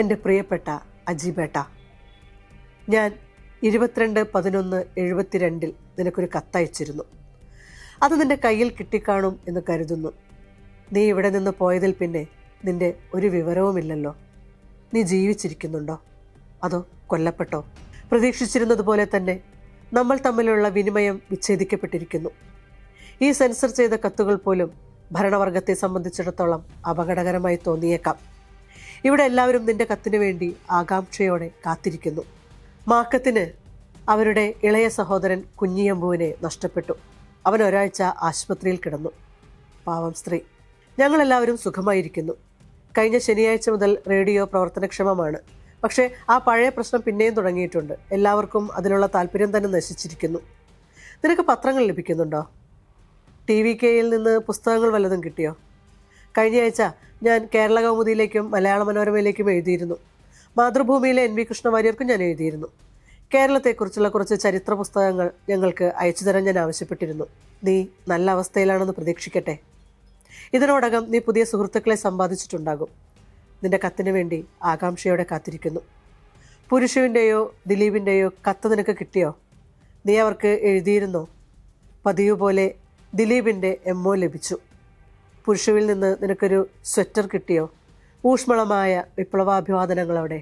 എൻ്റെ പ്രിയപ്പെട്ട അജീബേട്ട, ഞാൻ 22/11/72 നിനക്കൊരു കത്തയച്ചിരുന്നു. അത് നിൻ്റെ കയ്യിൽ കിട്ടിക്കാണും എന്ന് കരുതുന്നു. നീ ഇവിടെ നിന്ന് പോയതിൽ പിന്നെ നിൻ്റെ ഒരു വിവരവുമില്ലല്ലോ. നീ ജീവിച്ചിരിക്കുന്നുണ്ടോ അതോ കൊല്ലപ്പെട്ടോ? പ്രതീക്ഷിച്ചിരുന്നതുപോലെ തന്നെ നമ്മൾ തമ്മിലുള്ള വിനിമയം വിച്ഛേദിക്കപ്പെട്ടിരിക്കുന്നു. ഈ സെൻസർ ചെയ്ത കത്തുകൾ പോലും ഭരണവർഗത്തെ സംബന്ധിച്ചിടത്തോളം അപകടകരമായി തോന്നിയേക്കാം. ഇവിടെ എല്ലാവരും നിന്റെ കത്തിനു വേണ്ടി ആകാംക്ഷയോടെ കാത്തിരിക്കുന്നു. മാക്കത്തിന് അവരുടെ ഇളയ സഹോദരൻ കുഞ്ഞിയമ്പുവിനെ നഷ്ടപ്പെട്ടു. അവൻ ഒരാഴ്ച ആശുപത്രിയിൽ കിടന്നു. പാവം സ്ത്രീ. ഞങ്ങളെല്ലാവരും സുഖമായിരിക്കുന്നു. കഴിഞ്ഞ ശനിയാഴ്ച മുതൽ റേഡിയോ പ്രവർത്തനക്ഷമമാണ്. പക്ഷേ ആ പഴയ പ്രശ്നം പിന്നെയും തുടങ്ങിയിട്ടുണ്ട്. എല്ലാവർക്കും അതിലുള്ള താല്പര്യം തന്നെ നശിച്ചിരിക്കുന്നു. നിനക്ക് പത്രങ്ങൾ ലഭിക്കുന്നുണ്ടോ? TVKയിൽ നിന്ന് പുസ്തകങ്ങൾ വല്ലതും കിട്ടിയോ? കഴിഞ്ഞ ആഴ്ച ഞാൻ കേരള കൗമുദിയിലേക്കും മലയാള മനോരമയിലേക്കും എഴുതിയിരുന്നു. മാതൃഭൂമിയിലെ NV കൃഷ്ണവാര്യർക്കും ഞാൻ എഴുതിയിരുന്നു. കേരളത്തെക്കുറിച്ചുള്ള കുറച്ച് ചരിത്ര പുസ്തകങ്ങൾ ഞങ്ങൾക്ക് അയച്ചു തരാൻ ഞാൻ ആവശ്യപ്പെട്ടിരുന്നു. നീ നല്ല അവസ്ഥയിലാണെന്ന് പ്രതീക്ഷിക്കട്ടെ. ഇതിനോടകം നീ പുതിയ സുഹൃത്തുക്കളെ സമ്പാദിച്ചിട്ടുണ്ടാകും. നിന്റെ കത്തിന് വേണ്ടി ആകാംക്ഷയോടെ കാത്തിരിക്കുന്നു. പുരുഷുവിൻ്റെയോ ദിലീപിൻ്റെയോ കത്ത് നിനക്ക് കിട്ടിയോ? നീ അവർക്ക് എഴുതിയിരുന്നോ? പതിവ് പോലെ ദിലീപിൻ്റെ MO ലഭിച്ചു. പുരുഷുവിൽ നിന്ന് നിനക്കൊരു സ്വെറ്റർ കിട്ടിയോ? ഊഷ്മളമായ വിപ്ലവാഭിവാദനങ്ങളവിടെ.